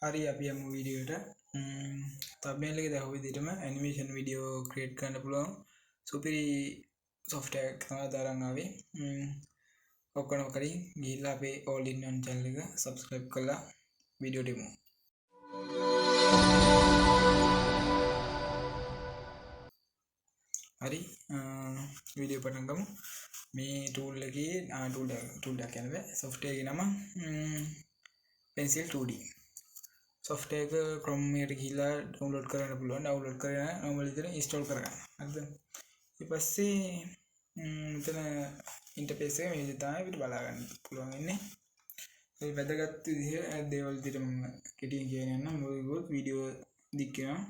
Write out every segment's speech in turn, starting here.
හරි අපි යමු වීඩියෝට. thumbnail එකේ දැකපු විදිහටම animation video create කරන්න පුළුවන් සුපිරි software එකක් තමයි දාරන් ආවේ. ඔක්කොම කලින් ගිහිල්ලා අපේ all in one channel එක subscribe කරලා වීඩියෝ දෙමු. හරි වීඩියෝ පටන් ගමු. මේ tool එකේ tool එක කියන්නේ software එකේ නම pencil 2D. software එක Chrome එකට ගිහිල්ලා download කරන්න පුළුවන්. download කරගෙන normal විදිහට install කරගන්න. හරිද? ඊට පස්සේ මෙතන interface එක මේ විදිහට තමයි අපිට බලා ගන්න පුළුවන් ඉන්නේ. මේ වැදගත් විදිහ දේවල් විදිහට මම කෙටියෙන් කියන යන්න මොකද වීඩියෝ දික් වෙනවා.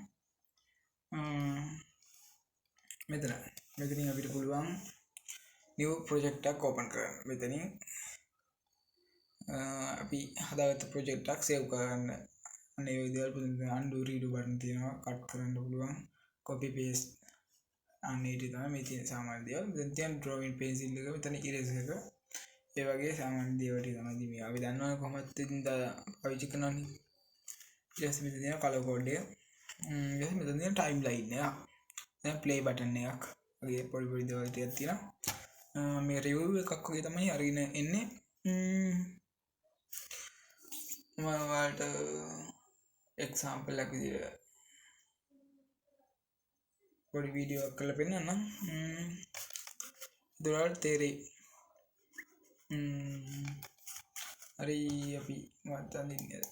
මෙතනින් අපිට පුළුවන් new project එකක් open කරන්න. මෙතනින් අපි හදාගත්ත project එකක් save කරගන්න. අනේ ඔය දේවල් undo redo button තියෙනවා. cut කරන්න පුළුවන්. copy paste අනේ ඉතින් තමයි මේ තියෙන සාමාන්‍ය දේවල්. දැන් තියෙන drawing pencil එක මෙතන eraser එක. ඒ වගේ සාමාන්‍ය දේවල් ටික තමයි මේ අපි දන්නවනේ කොහොමද ඉතින් පාවිච්චි කරනවනේ. ඊට පස්සේ මෙතන තියෙන color code එක. ඊට මෙතන තියෙන timeline එක. දැන් play button එකක්. වගේ පොඩි දේවල් ටිකක් තියෙනවා. මේ review එකක් වගේ තමයි අරගෙන එන්නේ. මම ඔයාලට example එකක් විදිහට පොඩි වීඩියෝ එකක් කරලා පෙන්නන්නම්. දොරවල් තේරෙයි. හරි අපි මට අඳින්නේ.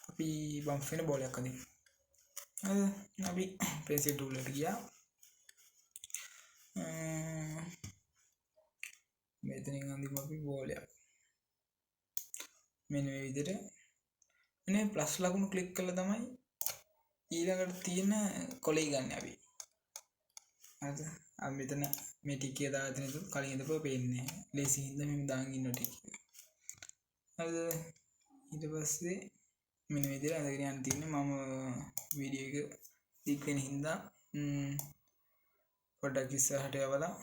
අපි බම්ප් වෙන බෝලයක් අඳින්න. අපි pencil tool එකට ගියා. මෙතනින් අඳිමු අපි බෝලයක්. මෙන්න මේ විදිහට මේ ප්ලස් ලකුණු ක්ලික් කළා තමයි ඊළඟට තියෙන කොලේ ගන්න අපි. හරිද? අපි මෙතන මේ ටිකේ දාලා තියෙන කලින් ඉඳපුවා පේන්නේ නැහැ. ලේසියින්ද මෙහෙම දාන් ඉන්න ටික. හරිද? ඊට පස්සේ මෙන්න මේ විදිහට අඳගෙන යන්න තියෙන්නේ. මම වීඩියෝ එක දික් වෙන හින්දා පොඩ්ඩක් ඉස්සරහට යවලා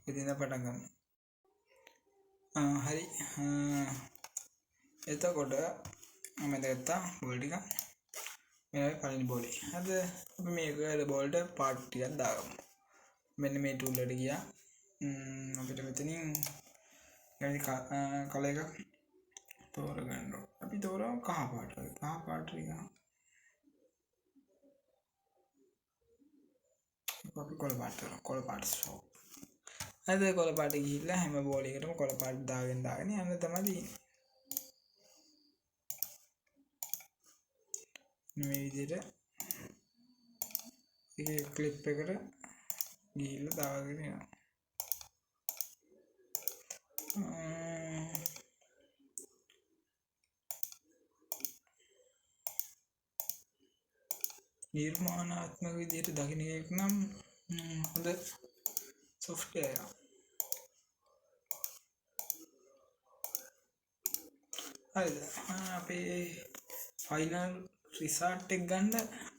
ඉතින් පටන් ගන්න. හරි එතකොට මම දැක්කා බෝල් ටික මේ පළවෙනි බෝලේ. හරිද? අපි මේක බෝල්ට පාට් ටිකක් දාගමු. මෙන්න මේ tool එකට ගියා. අපිට මෙතනින් කලර් එකක් තෝරගන්න ඕන. අපි තෝරමු කහ පාට. කහ පාට එක. අපි කොළ පාට කරමු. කොළ පාට ස්ට්‍රෝක්. හරිද? කොළ පාට ගිහිල්ලා හැම බෝල් එකකටම කොළ පාට දාගෙන යන්න තමයි තියෙන්නේ. මේ විදිහට ඒ ක්ලිප් එකට ගිහිල්ලා දාගෙන යනවා. නිර්මාණාත්මක විදිහට දකින්න එක නම් හොඳ software එකක්. හරිද? අපේ final result එක ගන්න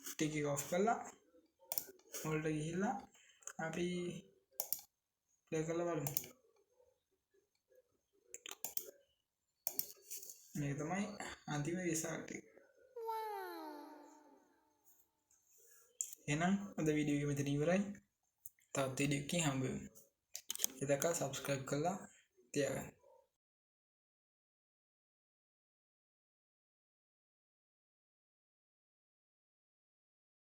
ටික ඔෆ් කරලා වලට ගිහිල්ලා අපි ප්ලේ කරලා බලමු. මේක තමයි අන්තිම result එක. එහෙනම් අද වීඩියෝ එක මෙතන ඉවරයි. තවත් වීඩියෝ එකකින් හම්බ වෙමු. එතක subscribe කරලා තියාගන්න.